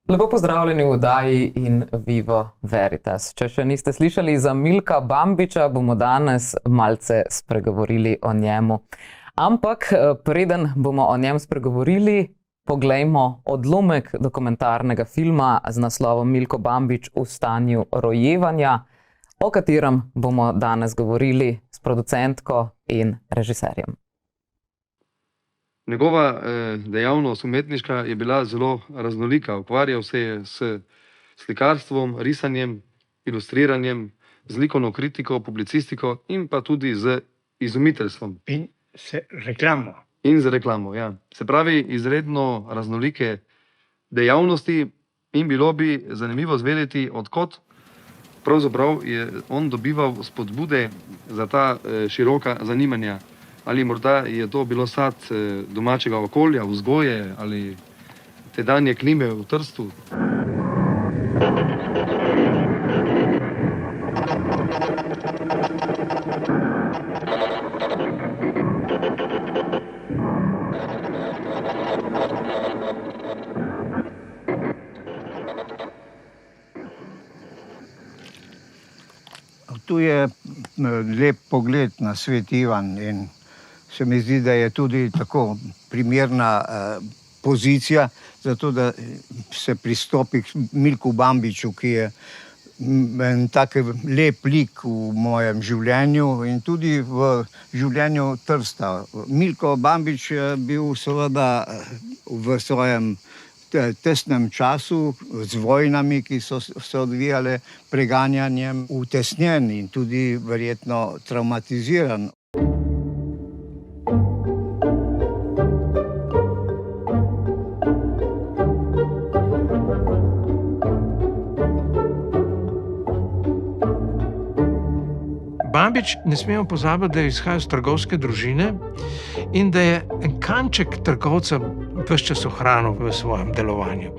Lepo pozdravljeni v oddaji in Vivo Veritas. Če še niste slišali za Milka Bambiča, bomo danes malce spregovorili o njemu. Ampak preden bomo o njem spregovorili, poglejmo odlomek dokumentarnega filma z naslovom Milko Bambič v stanju rojevanja, o katerem bomo danes govorili s producentko in režiserjem. Njegova dejavnost umetniška je bila zelo raznolika. Ukvarjal se je s slikarstvom, risanjem, ilustriranjem, z likovno kritiko, publicistiko in pa tudi z izumiteljstvom. In z reklamo. In z reklamo, ja. Se pravi, izredno raznolike dejavnosti in bilo bi zanimivo zvedeti, odkot pravzaprav je on dobival spodbude za ta široka zanimanja. Ali morda je to bilo sad domačega okolja, vzgoje ali tedanje klime v Trstu. Tu je lep pogled na svet Ivan in se mi zdi, da je tudi tako primerna pozicija za to, da se pristopi k Milku Bambiču, ki je en tak lep lik v mojem življenju in tudi v življenju Trsta. Milko Bambič je bil seveda v svojem tesnem času z vojnami, ki so se odvijale, preganjanjem, utesnjen in tudi verjetno travmatiziran. Bambič, ne smemo pozabiti, da je izhajal iz trgovske družine in da je en kanček trgovca ves čas ohranil v svojem delovanju.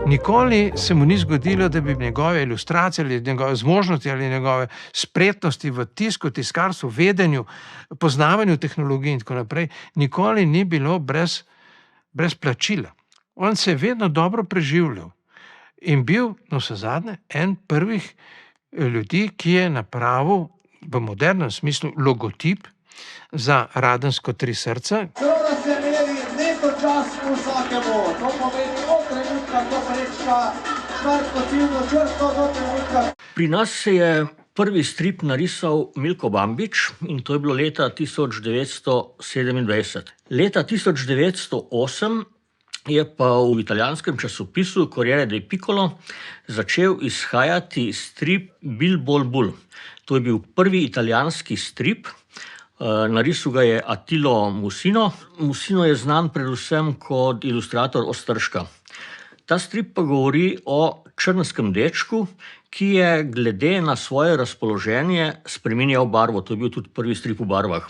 Nikoli se mu ni zgodilo, da bi njegove ilustracije ali njegove zmožnosti ali njegove spretnosti v tisku, tiskarstvu, vedenju, poznavanju tehnologij in tako naprej, nikoli ni bilo brez plačila. On se je vedno dobro preživljal in bil, navsezadnje, en prvih ljudi, ki je napravil v modernem smislu logotip za Radensko Tri srca. Seveda se meri neto čas vsakemu. To pomeni od trenutka do prečka štartno ciljno črto do trenutka. Pri nas se je prvi strip narisal Milko Bambič in to je bilo leta 1927. Leta 1908 je pa v italijanskem časopisu Corriere dei Piccolo začel izhajati strip Bil Bol Bul. To je bil prvi italijanski strip, narisal ga je Attilo Musino. Musino je znan predvsem kot ilustrator Ostržka. Ta strip pa govori o črnskem dečku, ki je glede na svoje razpoloženje spreminjal barvo. To je bil tudi prvi strip v barvah.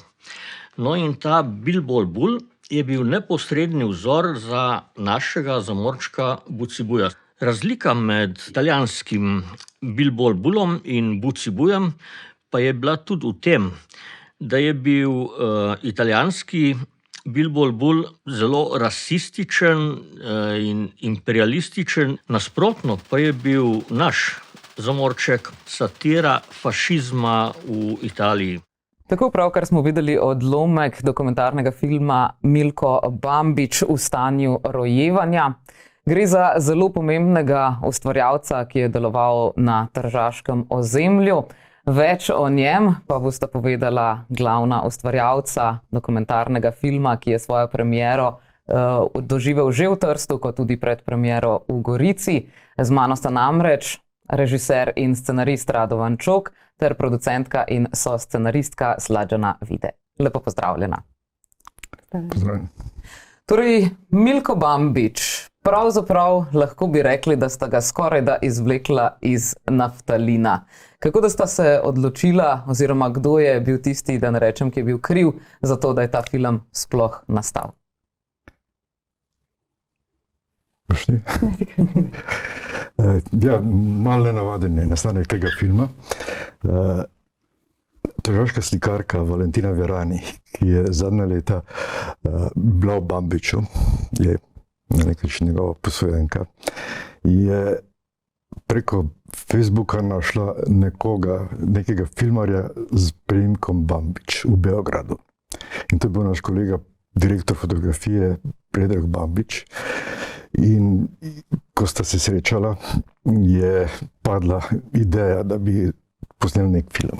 No in ta Bil Bol Bul je bil neposredni vzor za našega zamorčka Bucibuja. Razlika med italijanskim Bil Bol Bulom in Bucibujem pa je bila tudi v tem, da je bil italijanski Bil Bol Bul zelo rasističen in imperialističen, nasprotno pa je bil naš zamorček satira fašizma v Italiji. Tako pravkar smo videli odlomek dokumentarnega filma Milko Bambič v stanju rojevanja. Gre za zelo pomembnega ustvarjalca, ki je deloval na tržaškem ozemlju. Več o njem pa bosta povedala glavna ustvarjalca dokumentarnega filma, ki je svojo premiero doživel že v Trstu, kot tudi predpremiero v Gorici. Z mano sta namreč režiser in scenarist Radovan Čok ter producentka in soscenaristka Slađana Vide. Lepo pozdravljena. Pozdravljen. Torej, Milko Bambič, pravzaprav lahko bi rekli, da sta ga skoraj da izvlekla iz naftalina. Kako da sta se odločila, oziroma kdo je bil tisti, da ne rečem, ki je bil kriv za to, da je ta film sploh nastal? Ja, malo nenavaden je nastanek tega filma. Tržaška slikarka Valentina Verani, ki je zadnja leta bila v Bambiču, je na nek način njegova posojenka, je preko Facebooka našla nekega filmarja z priimkom Bambič v Beogradu. In to je bil naš kolega, direktor fotografije Predrag Bambič. In ko sta se srečala, je padla ideja, da bi posneli nek film.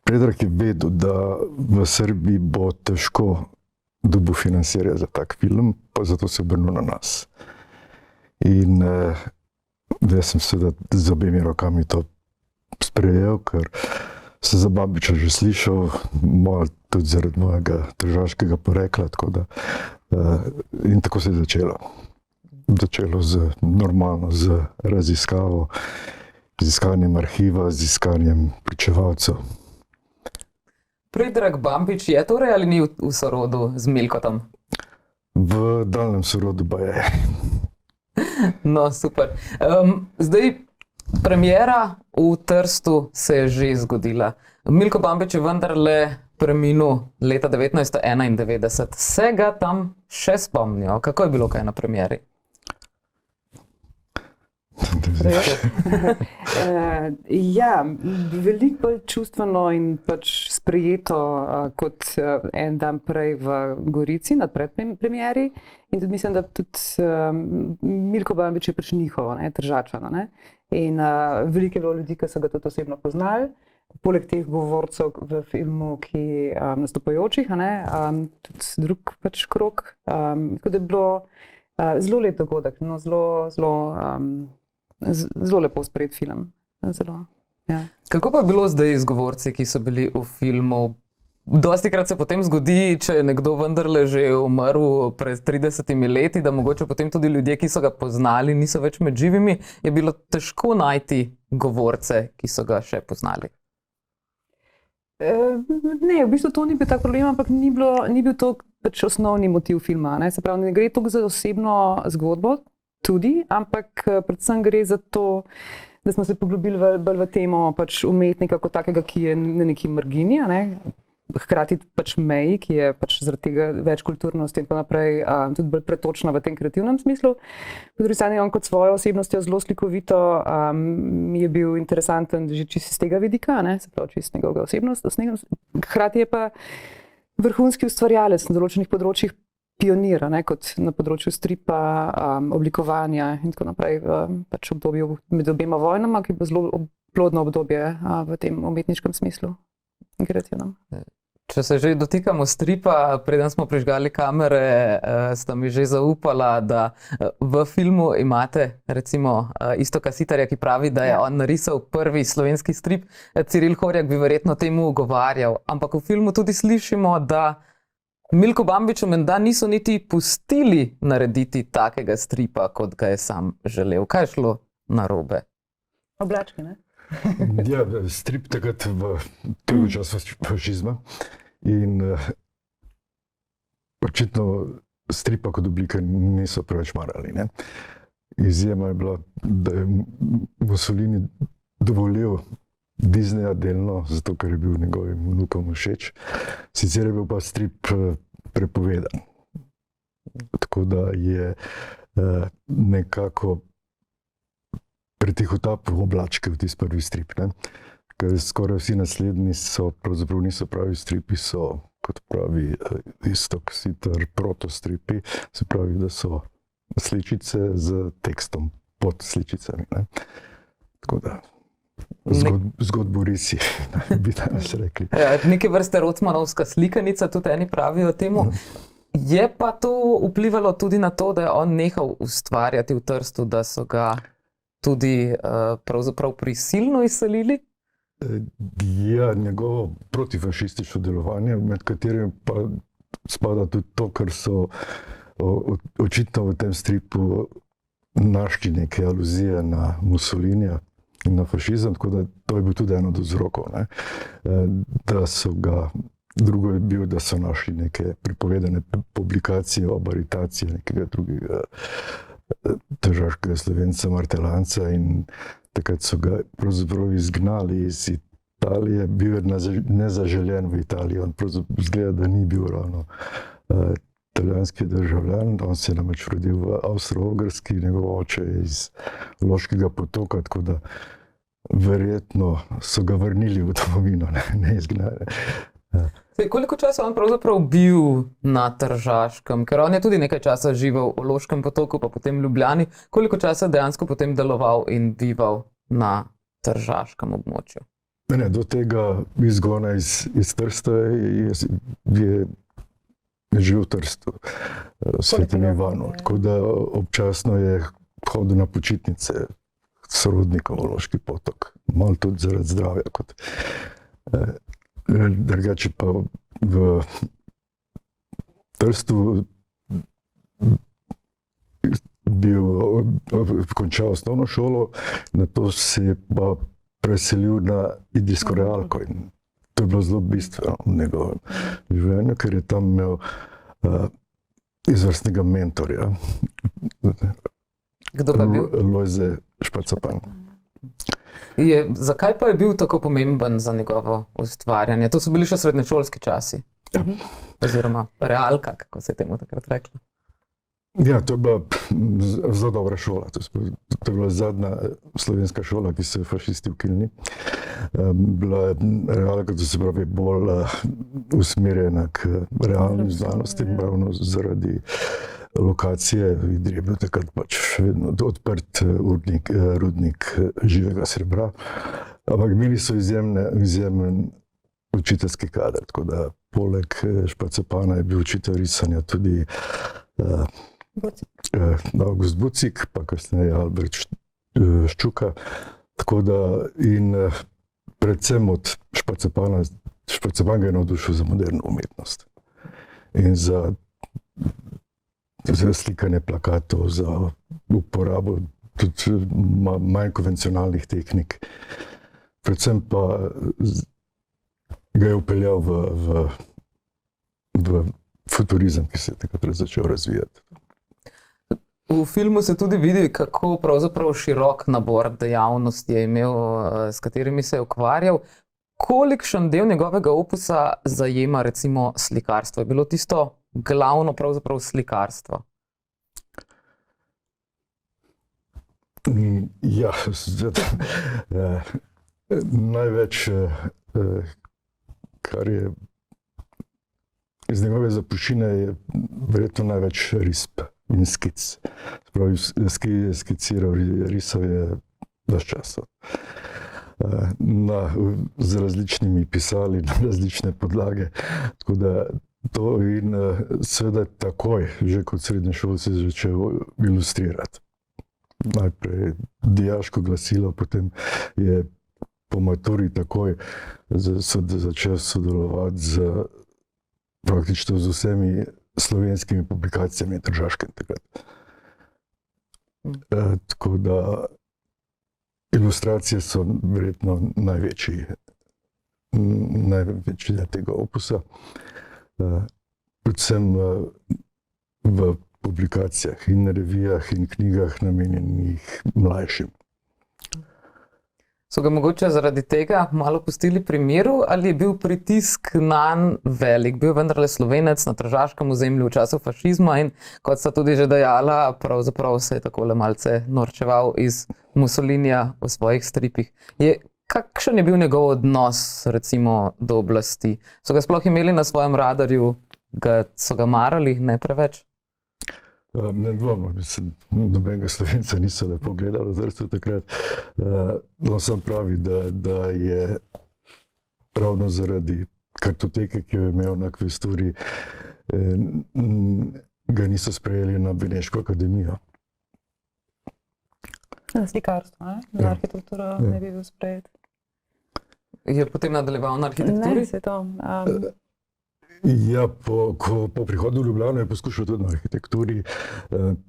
Predrag je vedel, da v Srbiji bo težko dobil financiranje za tak film, pa zato se je obrnil na nas. In jaz sem seveda z obemi rokami to sprejel, ker sem za Bambiča že slišal, malo tudi zaradi mojega tržaškega porekla, tako da in tako se je začelo. Začelo normalno z raziskavo, z iskanjem arhiva, z iskanjem pričevalcev. Predrag Bambič je torej ali ni v sorodu z Milkotom? V daljnem sorodu pa je. No, super. Zdaj, premiera v Trstu se je že zgodila. Milko Bambič je vendarle preminul leta 1991. Se ga tam še spomnijo? Kako je bilo kaj na premieri? Ja, veliko bolj čustveno in pač sprejeto kot en dan prej v Gorici na predpremieri. In tudi mislim, da tudi Milko Bambič je pač njihovo, Tržačano. In veliko je bilo ljudi, ki so ga tudi osebno poznali. Poleg teh govorcev v filmu, ki nastopajočih, tudi drug pač krog. Tako da je bilo zelo lep dogodek, no, zelo lepo sprejet film. Zelo, ja. Kako pa je bilo zdaj z govorci, ki so bili v filmu? Dostikrat se potem zgodi, če je nekdo vendarle že umrl pred 30 leti, da mogoče potem tudi ljudje, ki so ga poznali, niso več med živimi. Je bilo težko najti govorce, ki so ga še poznali? Ne, v bistvu to ni bil tak problem, ampak ni bil to pač osnovni motiv filma. Se pravi, ne gre toliko za osebno zgodbo, tudi, ampak predvsem gre za to, da smo se poglobili bolj v temo pač umetnika kot takega, ki je na neki margini, hkrati pač meji, ki je pač zaradi tega več kulturnosti in pa naprej tudi bolj pretočna v tem kreativnem smislu. Po drugi strani on kot svojo osebnostjo zelo slikovito je bil interesanten že čisto iz tega vidika, se pravi čisto njegovega osebnosti. Hkrati je pa vrhunski ustvarjalec na določenih področjih, pionir, kot na področju stripa, oblikovanja in tako naprej, pač obdobju med obema vojnama, ki je bilo zelo plodno obdobje v tem umetniškem smislu. Kreativnem. Če se že dotikamo stripa, preden smo prižgali kamere, sta mi že zaupala, da v filmu imate recimo Iztoka Siterja, ki pravi, da je on narisal prvi slovenski strip. Ciril Horjak bi verjetno temu ugovarjal, ampak v filmu tudi slišimo, da Milko Bambiču menda niso niti pustili narediti takega stripa, kot ga je sam želel. Kaj je šlo narobe? Oblački, ne? Ja, strip takrat v prvem času fašizma in očitno stripa kot oblika niso preveč marali. Izjema je bila, da je Mussolini dovolil Disneya delno, zato ker je bil njegovim vnukom všeč. Sicer je bil pa strip prepovedan. Tako da je nekako pretihotapil oblačke v tisti prvi strip. Ker skoraj vsi naslednji pravzaprav niso pravi stripi, so, kot pravi Iztok Siter, protostripi, se pravi, da so sličice z tekstom pod sličicami. Tako da zgodbo risi, bi danes rekli. Neke vrste Rocmanovska slikanica, tudi eni pravijo temu. Je pa to vplivalo tudi na to, da je on nehal ustvarjati v Trstu, da so ga tudi pravzaprav prisilno izselili? Ja, njegovo protifašistično delovanje, med katerim pa spada tudi to, ker so očitno v tem stripu našli neke aluzije na Mussolinija in na fašizem, tako da to je bil tudi eno od vzrokov, da so ga, drugo je bil, da so našli neke prepovedane publikacije o aritaciji nekega drugega tržaškega Slovenca Martelanca in takrat so ga pravzaprav izgnali iz Italije, bil je nezaželjen v Italiji, on pravzaprav zgleda, da ni bil ravno italijanski državljan, on se je namreč rodil v Avstro-Ogrski, njegov oče je iz Loškega potoka, tako da verjetno so ga vrnili v domovino, ne izgnali. Koliko časa je on pravzaprav bil na Tržaškem? Ker on je tudi nekaj časa živel v Loškem potoku, pa potem v Ljubljani. Koliko časa je dejansko potem deloval in bival na Tržaškem območju? Ne, do tega izgona iz Trsta je živel v Trstu, v Svetem Ivanu. Tako da občasno je hodil na počitnice s sorodnikom v Loški potok. Malo tudi zaradi zdravja. Drugače pa v Trstu končal osnovno šolo, nato se je pa preselil na Idrijsko Realko in to je bilo zelo bistveno v njegovem življenju, ker je tam imel izvrstnega mentorja. Kdo pa je bil? Lojze Špacapan. Zakaj pa je bil tako pomemben za njegovo ustvarjanje? To so bili še srednješolski časi. Ja. Oziroma realka, kako se je temu takrat reklo. Ja, to je bila zelo dobra šola. To je bila zadnja slovenska šola, ki so jo fašisti ukinili. Bila je realka, to se pravi, bolj usmerjena k realnim znanostim, ravno zaradi lokacije. V Idriji je bil takrat pač vedno odprt rudnik živega srebra. Ampak imeli so izjemen učiteljski kader, tako da poleg Špacapana je bil učitelj risanja tudi August Bucik, pa kasneje Albert Ščuka. Tako da in predvsem od Špacapana ga je navdušil za moderno umetnost. In za slikanje plakatov, za uporabo tudi manj konvencionalnih tehnik. Predvsem pa ga je upeljal v futurizem, ki se je takrat začel razvijati. V filmu se tudi vidi, kako pravzaprav širok nabor dejavnosti je imel, s katerimi se je ukvarjal. Kolikšen del njegovega opusa zajema recimo slikarstvo? Je bilo tisto glavno pravzaprav slikarstvo? Ja, največ, kar je iz njegove zapuščine, je verjetno največ risb in skic. Spravi, skiciral, risal je ves čas. Z različnimi pisali, na različne podlage. Tako da to in seveda takoj, že kot srednješolci, začel ilustrirati. Najprej dijaško glasilo, potem je po maturi takoj začel sodelovati praktično z vsemi slovenskimi publikacijami Tržaškem takrat. Tako da ilustracije so verjetno največji del tega opusa. Predvsem v publikacijah in revijah in knjigah namenjenih mlajšim. So ga mogoče zaradi tega malo pustili pri miru, ali je bil pritisk nanj velik? Bil vendarle Slovenec na Tržaškem ozemlju v času fašizma in, kot sta tudi že dejala, pravzaprav se je takole malce norčeval iz Mussolinija v svojih stripih. Kakšen je bil njegov odnos recimo do oblasti? So ga sploh imeli na svojem radarju? So ga marali, ne preveč? Ne dvomim, nobenega Slovenca niso lepo gledali v Trstu takrat. On sam pravi, da je ravno zaradi kartoteke, ki jo je imel na kvesturi, ga niso sprejeli na Beneško akademijo. Na slikarstvo, na arhitekturo ne bi bil sprejet. Je potem nadaljeval na arhitekturi? Ne, se to. Ja, po prihodu v Ljubljano je poskušal tudi na arhitekturi,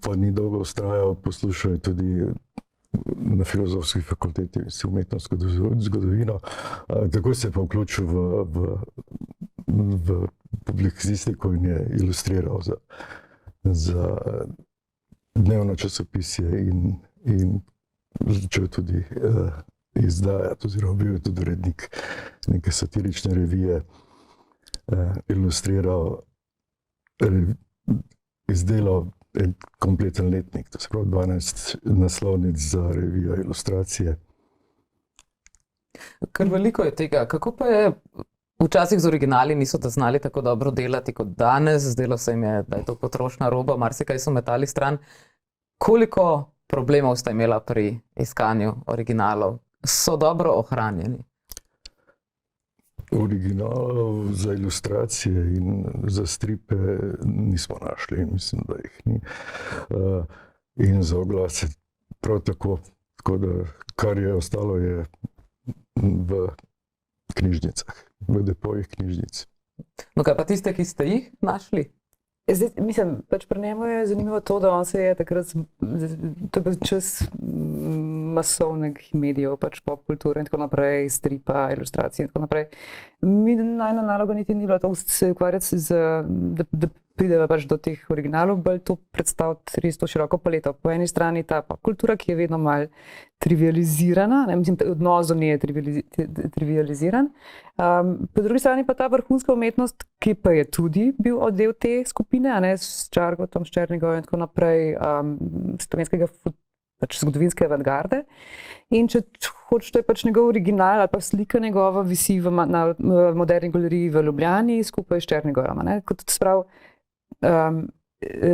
pa ni dolgo vztrajal, poslušal je tudi na filozofski fakulteti umetnostno zgodovino. Tako se je pa vključil v publicistiko in je ilustriral za dnevno časopisje in začel tudi izdajati, oziroma bil je tudi urednik neke satirične revije. Ilustriral izdelal en kompleten letnik, to se pravi 12 naslovnic za revijo ilustracije. Ker veliko je tega. Kako pa je včasih z originali niso to znali tako dobro delati kot danes, zdelo se jim je, da je to potrošna roba, marsikaj so metali stran. Koliko problemov sta imela pri iskanju originalov? So dobro ohranjeni? Originalov za ilustracije in za stripe nismo našli, mislim, da jih ni. In za oglase prav tako. Tako da kar je ostalo, je v knjižnicah, v depojih knjižnic. No, kaj pa tiste, ki ste jih našli? Zdaj, mislim, pač pri njemu je zanimivo to, da on se je takrat, to je bil čas masovnih medijev, pač pop kulture in tako naprej, stripa, ilustracije in tako naprej. Mi najna naloga niti ni bila to se ukvarjati da prideva pač do teh originalov, bolj to predstaviti res to široko paleto. Po eni strani ta pop kultura, ki je vedno malo trivializirana, ne, mislim, odnos do nje je trivializiran. Po drugi strani pa ta vrhunska umetnost, ki pa je tudi bil del te skupine, a ne, s Čargotom, s Černigovim in tako naprej, slovenskega pač zgodovinske avantgarde. In če hočete, pač njegov original ali pa slika njegova visi na Moderni galeriji v Ljubljani skupaj s Černigojem. Kot se pravi,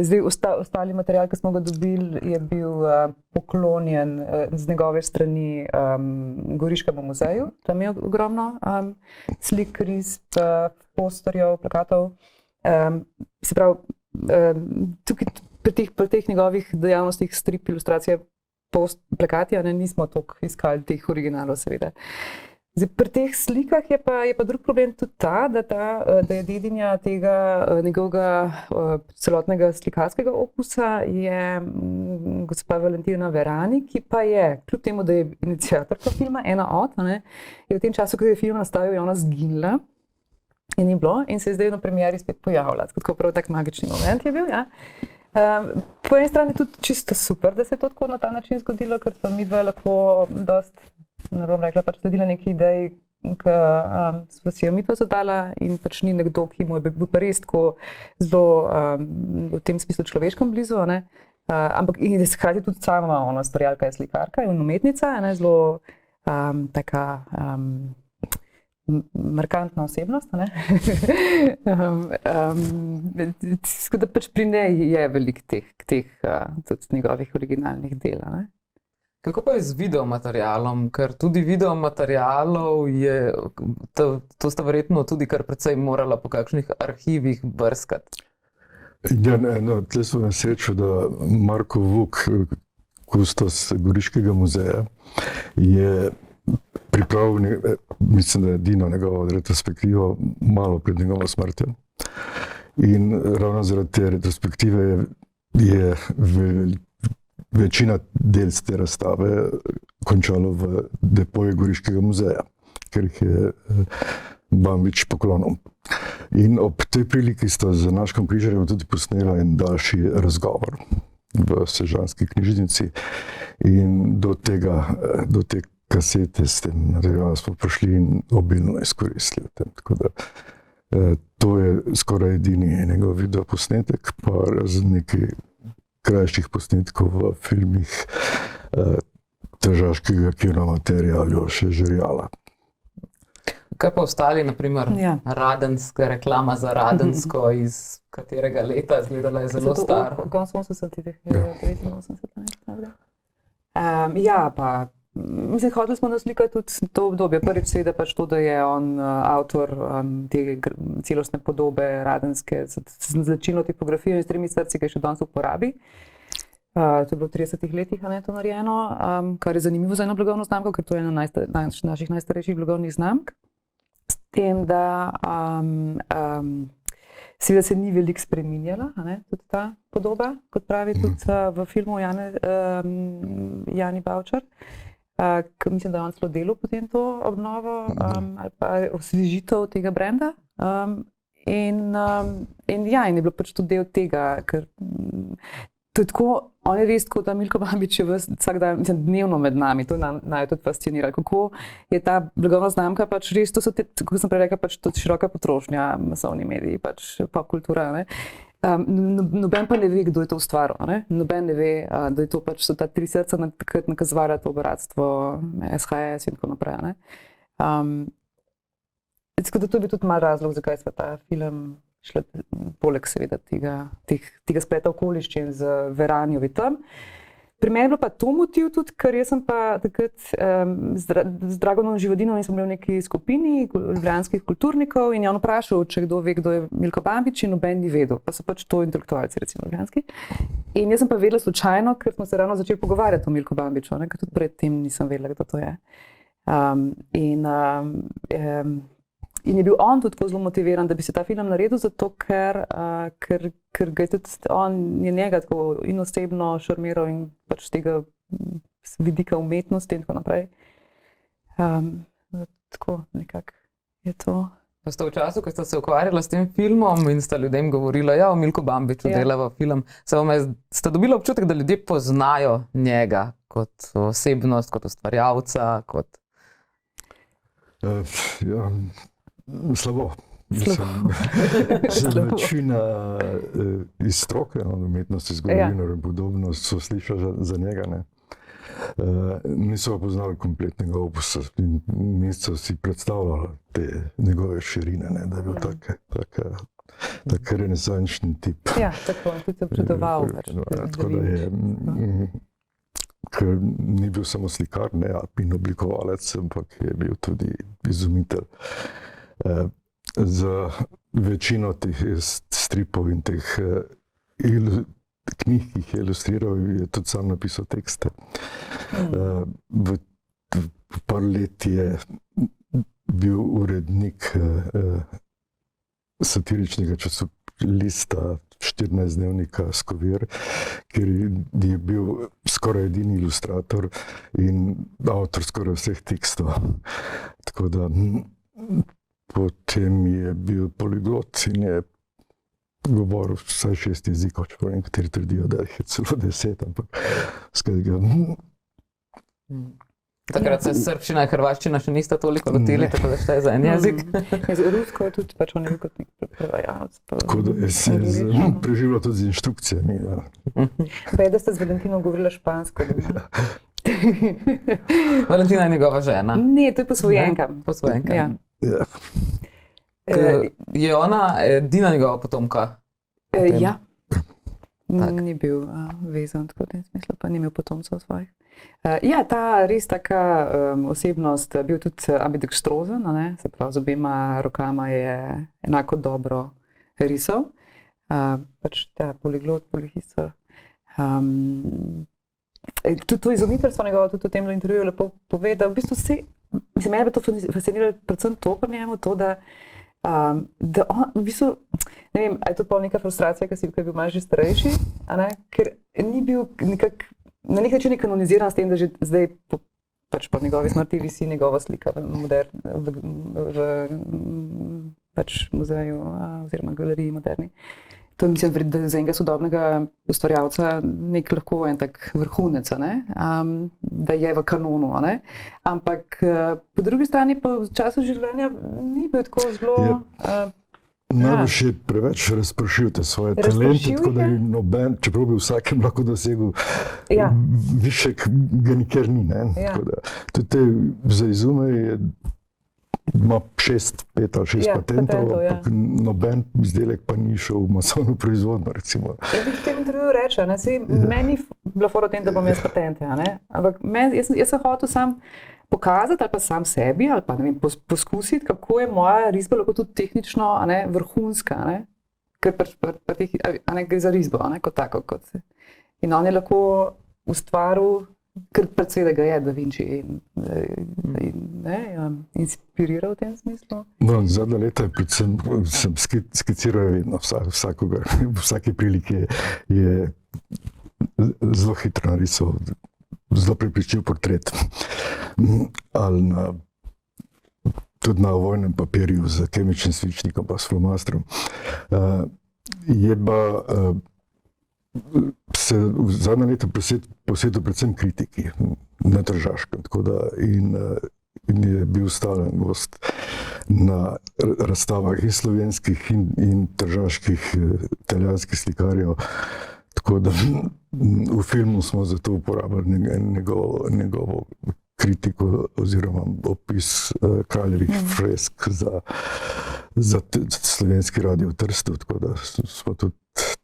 zdaj ostali material, ki smo ga dobili, je bil poklonjen z njegove strani Goriškemu muzeju. Tam je ogromno slik, risb, posterjev, plakatov. Se pravi, tukaj pri teh njegovih dejavnostih strip, ilustracije, plakati, nismo toliko iskali teh originalov, seveda. Zdaj, pri teh slikah je pa drug problem tudi ta, da je dedinja tega njegovega celotnega slikarskega opusa je gospa Valentina Verani, ki pa je, kljub temu, da je iniciatorka filma, ena od, je v tem času, ko je film nastajal, je ona zginila in ni bilo in se je zdaj na premieri spet pojavila. Tako prav tak magični moment je bil, ja. Po eni strani tudi čisto super, da se je to tako na ta način zgodilo, ker so midve lahko dost, ne bom rekla, pač sledila neki ideji, ki sva si jo midva zadala in pač ni nekdo, ki mu je bil pa res tako zelo v tem smislu človeškem blizu, ampak in da se hkrati tudi sama ona ustvarjalka je slikarka in umetnica, zelo taka markantna osebnost, tako da pač pri njej je veliko teh tudi njegovih originalnih del. Kako pa je z videomaterialom? Ker tudi videomaterialov je, to sta verjetno tudi kar precej morala po kakšnih arhivih brskati. Ja, tle smo na srečo, da Marko Vuk, kustos Goriškega muzeja, je pripravil, mislim, da je edino njegovo retrospektivo malo pred njegovo smrtjo. In ravno zaradi te retrospektive je večina del te razstave končalo v depoju Goriškega muzeja, ker jih je Bambič poklonil. In ob tej priliki sta z Naškom Križarjem tudi posnela en daljši razgovor v sežanski knjižnici in do te kasete s tem materialom smo prišli in obilno izkoristili. Tako da to je skoraj edini njegov video posnetek, pa z nekaj krajših posnetkov v filmih tržaškega kinomaterja Aljoše Žerjala. Kaj pa ostali, naprimer, Radenska, reklama za Radensko, iz katerega leta, izgledala je zelo star. Konec 80-ih, 83. Ja, pa mislim, hoteli smo naslikati tudi to obdobje. Prvič seveda pač to, da je on avtor te celostne podobe Radenske z značilno tipografijo in s 3 srci, ki je še danes v uporabi. To je bilo v 30 letih to narejeno, kar je zanimivo za eno blagovno znamko, ker to je ena naših najstarejših blagovnih znamk. S tem, da seveda se ni veliko spreminjala, tudi ta podoba, kot pravi tudi v filmu Jani Bavčar. Mislim, da je on celo delal potem to obnovo ali pa osvežitev tega brenda. In je bilo pač tudi del tega, ker to je tako, on je res tako, da Milko Bambič je vsak dan, mislim, dnevno med nami, to naj tudi fascinira, kako je ta blagovna znamka pač res, to so te, kako sem prej rekla, pač tudi široka potrošnja, masovni mediji, pač pop kultura, Noben pa ne ve, kdo je to ustvaril. Ne? Noben ne ve, da je to pač so ta tri srca takrat nakazovala to bratstvo, SHS in tako naprej. Ne? Tako da to bi tudi mal razlog, zakaj sva ta film šla, poleg seveda tega spleta okoliščin z Veranjovi tam. Pri meni je bilo pa to motiv tudi, ker jaz sem pa takrat z Dragonom Živadinom in sem bil v neki skupini ljubljanskih kulturnikov in je on vprašal, če kdo ve, kdo je Milko Bambič, in noben ni vedel, pa so pač to intelektualci, recimo ljubljanski. In jaz sem pa vedela slučajno, ker smo se ravno začeli pogovarjati o Milko Bambiču, ker tudi predtem nisem vedela, kdo to je. In je bil on tudi tako zelo motiviran, da bi se ta film naredil, zato ker ga je tudi on je njega tako in osebno šarmiral in pač z tega vidika umetnosti in tako naprej. Tako nekako je to. Pa ste v času, ko ste se ukvarjali s tem filmom in ste ljudem govorili, ja, o Milku Bambiču delava film, ste dobili občutek, da ljudje poznajo njega kot osebnost, kot ustvarjalca, kot... Ja, slabo. Večina iz stroke, umetnosti, zgodovinar in podobno, so slišali za njega. Ne. Niso poznali kompletnega opusa in niso si predstavljali te njegove širine, ne, da je bil tak renesančni tip. Ja, tako, tudi se občudoval. Tako da je, ker ni bil samo slikar, ne, in oblikovalec, ampak je bil tudi izumitelj. Za večino teh stripov in teh knjig, ki jih je ilustriral, je tudi sam napisal tekste. V par let je bil urednik satiričnega časoplista 14-dnevnika Skovir, kjer je bil skoraj edini ilustrator in avtor skoraj vseh tekstov. Tako da potem je bil poliglot in je govoril vsaj 6 jezikov, čeprav nekateri trdijo, da jih je celo 10, ampak skratka. Takrat se srbščina in hrvaščina še nista toliko lotili, tako da šteje za en jezik. Rusko je tudi pač on je kot nek prevajalec. Tako da se je preživljal tudi z inštrukcijami. Pa je, da ste z Valentinom govorila špansko. Valentina je njegova žena. Ne, to je posvojenka. Posvojenka. Ja. Je ona edina njegova potomka? Ja. Ni bil vezan, tako da pa ni imel potomcev svojih. Ja, ta res taka osebnost, bil tudi ambidextrozen, se pravi, z obema rokama je enako dobro risal. Pač ta poliglot, polihistor. Tudi to izumiteljstvo njegovo, tudi v tem intervjuju lepo pove, da v bistvu mislim, mene bi to fasciniralo predvsem to pri njemu, to, da on, v bistvu, ne vem, a je to pol neka frustracija, ker je bil malo že starejši, ker ni bil nekako, na nek način je kanoniziran s tem, da že zdaj pač po njegovi smrti visi njegova slika v pač muzeju oziroma galeriji moderni. To mislim, da je za enega sodobnega ustvarjalca nek lahko en tak vrhunec, da je v kanonu. Ampak po drugi strani pa v času življenja ni bil tako zelo... Najbolj je preveč razpršil te svoje talente, tako da noben, čeprav bi vsakem lahko dosegel višek, ga nikjer ni. Tudi te za izume ima 5 ali 6 patentov, ampak noben izdelek pa ni šel v masovno proizvodnjo, recimo. Jaz bi v tem intervjuju reče, meni je bilo fora o tem, da bom jaz patente, ampak jaz sem hotel sam pokazati ali pa sam sebi, ali pa ne vem, poskusiti, kako je moja risba lahko tudi tehnično vrhunska, ker gre za risbo, kot tako. In on je lahko ustvaril, ker seveda ga je Da Vinci inspiriral v tem smislu. Zadnja leta predvsem sem skiciral vedno vsakogar, v vsaki priliki je zelo hitro narisal, zelo prepričljiv portret. Ali tudi na ovojnem papirju z kemičnim svinčnikom pa s flomastrom. Je pa se v zadnja leta posvetil predvsem kritiki na Tržaškem, tako da in je bil stalen gost na razstavah in slovenskih in tržaških italijanskih slikarjev. Tako da v filmu smo zato uporabili njegovo kritiko oziroma opis kraljevih fresk za slovenski radio v Trstu, tako da smo tudi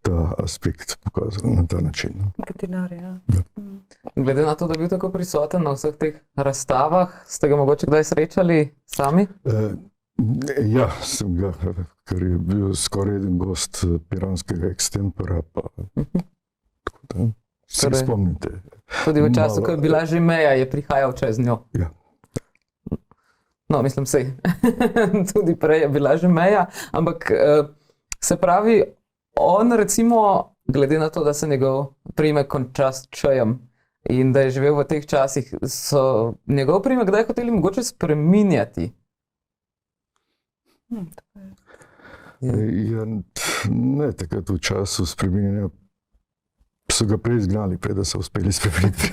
ta aspekt pokazali na ta način. Marketinarja. Glede na to, da je bil tako prisoten na vseh teh razstavah, ste ga mogoče kdaj srečali sami? Ja, sem ga, ker je bil skoraj eden gost piranskega ekstempora, pa tako da se spomnite. Tudi v času, ko je bila že meja, je prihajal čez njo. Ja. No, mislim, sej. Tudi prej je bila že meja, ampak se pravi, on recimo, glede na to, da se njegov priimek konča s čajem in da je živel v teh časih, so njegov priimek kdaj hoteli mogoče spreminjati? Ja, ne, takrat v času spreminjanja so ga prej izgnali, prej da so uspeli spremeniti.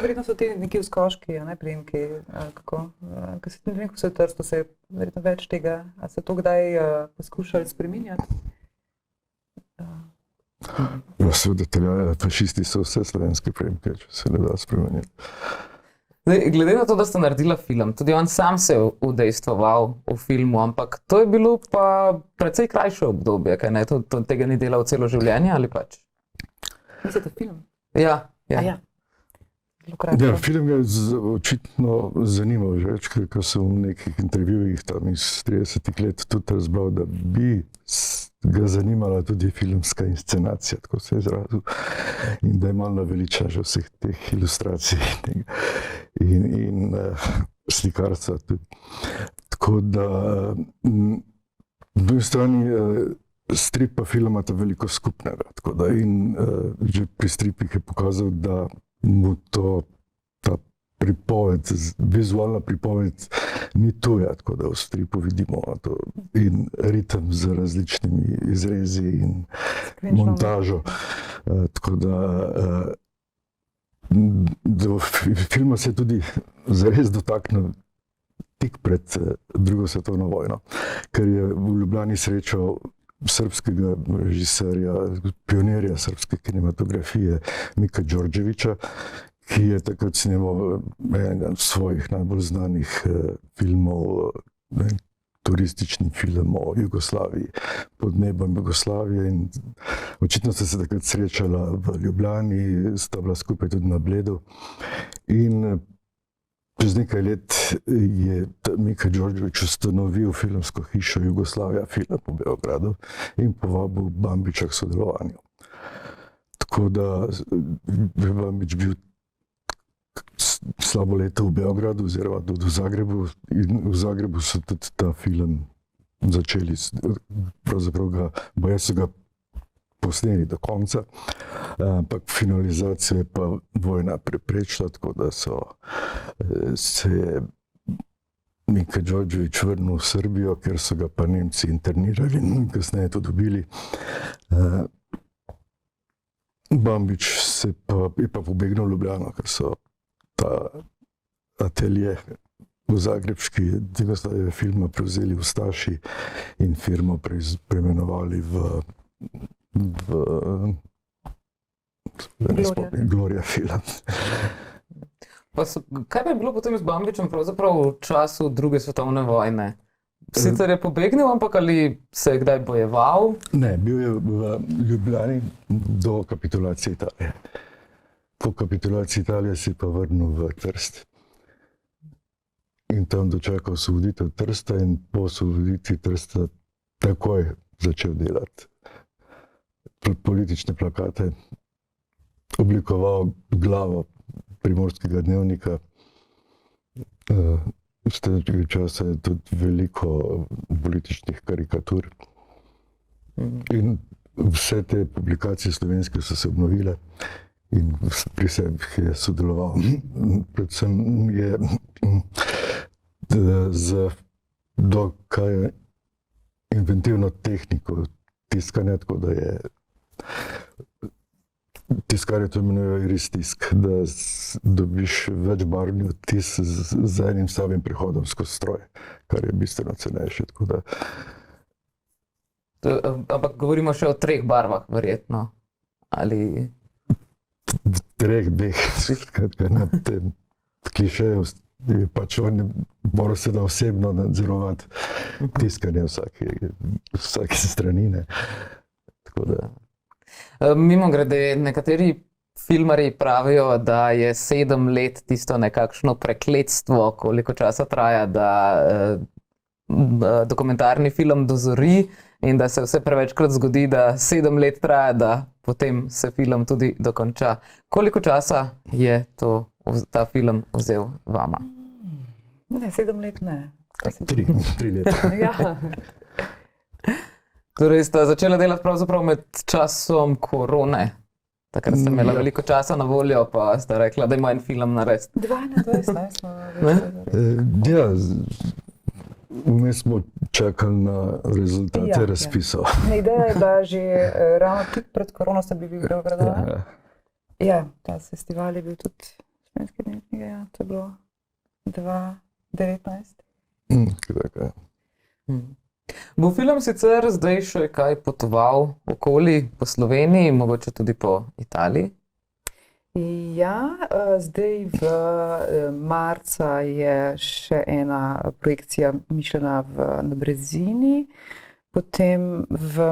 Verjetno so ti neki uskoški, ne priimki, kako? Ker se ne vem, ko se je v Trstu, se je verjetno več tega, a se to kdaj poskušali spreminjati? Ja, seveda, fašisti so vse slovenske priimke, če se ne da spremeniti. Glede na to, da ste naredila film, tudi on sam se je udejstvoval v filmu, ampak to je bilo pa precej krajše obdobje, kaj ne? Tega ni delal celo življenje ali pač? Mislite film? Ja. Ja, film je očitno zanimal že, ker sem v nekih intervjujih tam iz 30 let tudi razbral, da bi ga zanimala tudi filmska inscenacija, tako se je izrazil, in da je malo naveličan že vseh teh ilustracij in slikarstva tudi. Tako da v drugi strani strip pa film imata veliko skupnega, tako da in že pri stripih je pokazal, da mu ta pripoved, vizualna pripoved ni tuja, tako da v stripu vidimo to in ritem z različnimi izrezi in montažo. Tako da filma se je tudi zares dotaknil tik pred drugo svetovno vojno, ker je v Ljubljani srečal srpskega režiserja, pionirja srpske kinematografije Mika Đorđevića, ki je takrat snemal enega svojih najbolj znanih filmov, turistični film o Jugoslaviji, pod nebom Jugoslavije, in očitno sta se takrat srečala v Ljubljani, sta bila skupaj tudi na Bledu in čez nekaj let je Mika Đorđević ustanovil filmsko hišo Jugoslavija Film v Beogradu in povabil Bambića k sodelovanju. Tako da je Bambić bil slabo leto v Beogradu oziroma tudi v Zagrebu in v Zagrebu so tudi ta film začeli, pravzaprav so ga posneli do konca, ampak finalizacijo je pa vojna preprečila, tako da se je Mika Đorđević vrnil v Srbijo, ker so ga pa Nemci internirali in kasneje to dobili. Bambić je pa pobegnil v Ljubljano, ker so ta atelje v zagrebški Jugoslavije filma prevzeli ustaši in firmo preimenovali v Gloria Film. Kaj pa je bilo potem z Bambićem pravzaprav v času druge svetovne vojne? Sicer je pobegnil, ampak ali se je kdaj bojeval? Ne, bil je v Ljubljani do kapitulacije Italije. Po kapitulaciji Italije se je pa vrnil v Trst. In tam dočakal osvoboditev Trsta in po osvoboditvi Trsta takoj začel delati politične plakate, oblikoval glavo Primorskega dnevnika. V tega časa je tudi veliko političnih karikatur. In vse te publikacije slovenske so se obnovile in pri sebi je sodeloval. Predvsem je z dokaj inventivno tehniko tiskanja, tako da je tiskarje to imenujejo iris tisk, da dobiš večbarvni odtis z enim samim prihodom skozi stroj, kar je bistveno cenejše. Tako da, Ampak govorimo še o 3 barvah, verjetno. Ali... v 3 dveh, skratka, na tem klišeju je pač on moral se da osebno nadzorovati tiskanje vsake strani. Ne. Tako da, Mimogrede, nekateri filmarji pravijo, da je 7 let tisto nekakšno prekletstvo, koliko časa traja, da dokumentarni film dozori in da se vse prevečkrat zgodi, da 7 let traja, da potem se film tudi dokonča. Koliko časa je ta film vzel vama? Ne, 7 let ne. 3 leta. Ja. Torej sta začela delati pravzaprav med časom korone. Takrat ste imela veliko časa na voljo, pa sta rekla, da ima en film narediti. 22 smo. Ja, vmes smo čakali na rezultate Ja, razpisov. Ideja je, da že ravno tik pred korono ste bili v Beogradu. Ja. Ja, ta festival je bil tudi Slovenske dneve knjige, ja, to je bilo 2019. Tako. Bo film sicer zdaj še kaj potoval okoli po Sloveniji, mogoče tudi po Italiji? Ja, zdaj v marca je še ena projekcija mišljena na Brezini, potem v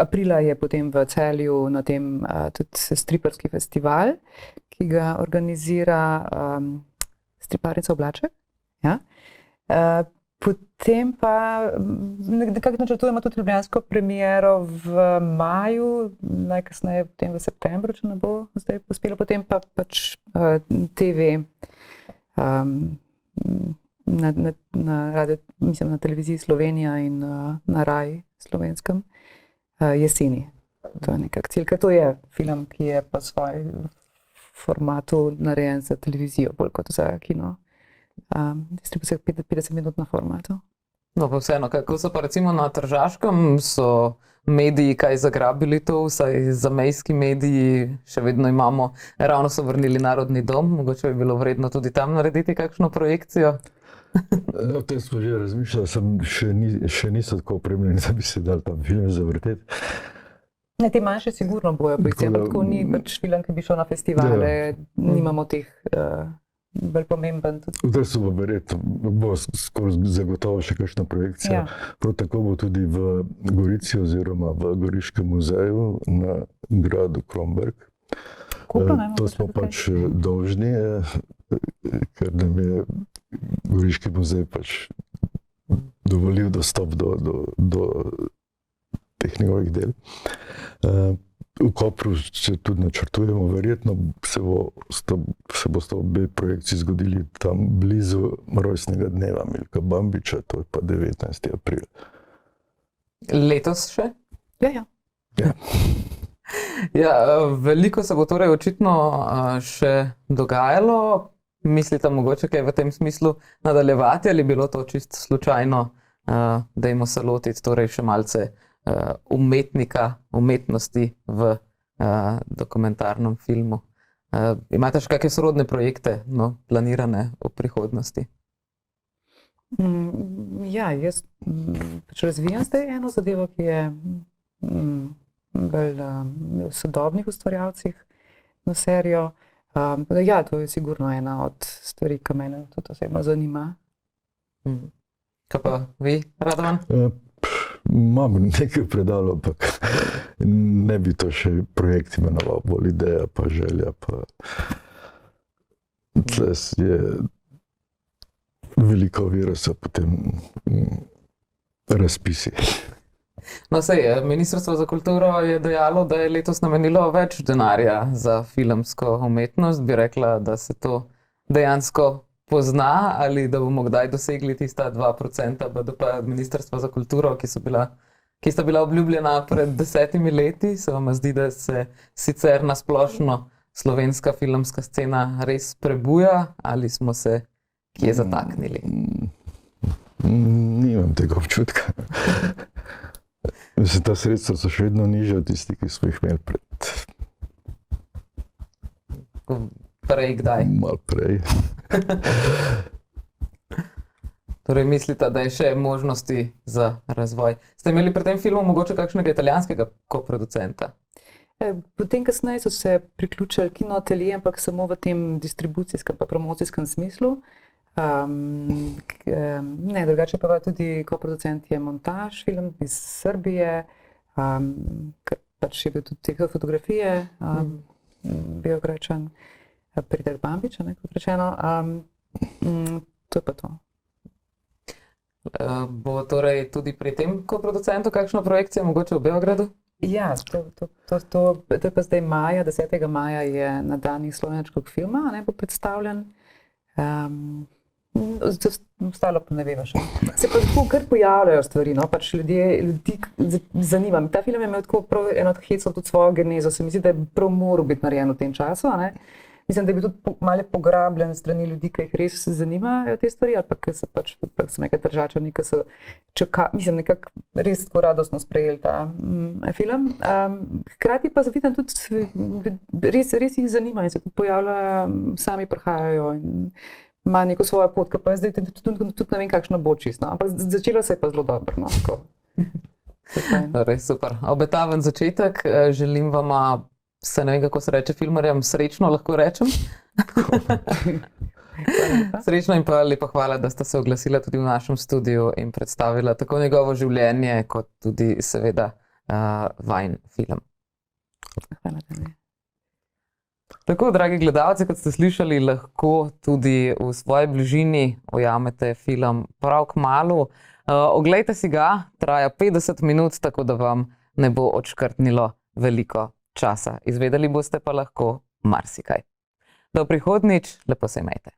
aprila je potem v Celju na tem tudi striparski festival, ki ga organizira Striparnica Oblaček. Ja. Potem pa nekako načrtujemo tudi ljubljansko premiero v maju, najkasneje potem v septembru, če ne bo zdaj uspelo, potem pa pač TV na televiziji Slovenija in na Rai slovenskem jeseni. To je nekak cilj, ker to je film, ki je pa svoj formatu narejen za televizijo, bolj kot za kino. Distribucija 50-minutna formatu. No, pa vseeno, kako so pa recimo na Tržaškem, so mediji kaj zagrabili to, vsaj zamejski mediji, še vedno imamo, ravno so vrnili Narodni dom, mogoče bi bilo vredno tudi tam narediti kakšno projekcijo. O tem smo že razmišljali, še niso tako opremljeni, da bi se dali tam film zavrteti. Ne, te manjše sigurno bojo projekcije, ampak tako ni pač film, ki bi šel na festivale, nimamo teh bolj pomemben tudi. V Trstu bo verjetno, bo skoraj zagotovo še kakšna projekcija. Ja. Prav tako bo tudi v Gorici oziroma v Goriškem muzeju na gradu Kromberk. To smo pač dolžni, ker nam je Goriški muzej pač dovolil dostop do teh njegovih del. V Kopru se tudi načrtujemo, verjetno se bosta obe projekciji zgodili tam blizu rojstnega dneva Milka Bambiča, to je pa 19. april. Letos še? Ja. Ja, veliko se bo torej očitno še dogajalo. Mislite mogoče kaj v tem smislu nadaljevati ali bilo to čisto slučajno, dajmo se lotiti torej še malce umetnosti v dokumentarnem filmu. Imate še kakšne sorodne projekte planirane v prihodnosti? Ja, jaz pač razvijam zdaj eno zadevo, ki je bolj v sodobnih ustvarjalcih na serijo. Ja, to je sigurno ena od stvari, ki mene tudi osebno zanima. Kaj pa vi, Radovan? Imam nekaj predalov, ampak ne bi to še projekt imenoval, bolj ideja pa želja. Tle je veliko virusa, potem razpisi. No, sej, Ministrstvo za kulturo je dejalo, da je letos namenilo več denarja za filmsko umetnost. Bi rekla, da se to dejansko pozna ali da bomo kdaj dosegli tista 2% BDP Ministrstva za kulturo, ki sta bila obljubljena pred 10 leti. Se vam zdi, da se sicer na splošno slovenska filmska scena res prebuja ali smo se kje zataknili? Nimam tega občutka. Mislim, ta sredstva so še vedno nižja od tistih, ki smo jih imeli pred Prej kdaj? Malo prej. Torej mislite, da je še možnosti za razvoj. Ste imeli pri tem filmu mogoče kakšnega italijanskega koproducenta? Potem kasneje so se priključili kinoatelje, ampak samo v tem distribucijskem pa promocijskem smislu. Ne, drugače pa tudi koproducent je Montaž, film iz Srbije, ker pač je bil tudi teh fotografije, Beograjčan, Predrag Bambič, kot rečeno. To je pa to. Bo torej tudi pri tem koproducentu kakšna projekcija, mogoče v Beogradu? Ja, to je pa zdaj maja, 10. maja je na danih slovenskega filma, bo predstavljen. Ostalo pa ne veva še. Se pa tako kar pojavljajo stvari, no, pač ljudi zanima. Ta film je imel tako prav eno od hecov tudi svojo genezo, se mi zdi, da je prav moral biti narejen v tem času, ne. Mislim, da je bil tudi malo pograbljen strani ljudi, ki jih res zanimajo te stvari, ali pa ki so pač so nekaj državčani, ki so nekako res tako radostno sprejeli ta film. Hkrati pa vidim tudi, res jih zanima in se tudi pojavljajo, sami prihajajo in ima neko svojo pot, ki pa je zdaj tudi ne vem, kakšna bo čisto, no? Ampak začelo se je pa zelo dobro, no? Torej, super. Obetaven začetek, želim vama, se ne vem, kako se reče filmarjem, srečno lahko rečem. Srečno in pa lepa hvala, da ste se oglasila tudi v našem studiu in predstavila tako njegovo življenje, kot tudi seveda vajin film. Hvala tebi. Tako, dragi gledalci, kot ste slišali, lahko tudi v svoji bližini ujamete film prav kmalu. Oglejte si ga, traja 50 minut, tako da vam ne bo odškrtnilo veliko časa. Izvedeli boste pa lahko marsikaj. Do prihodnjič, lepo se imejte.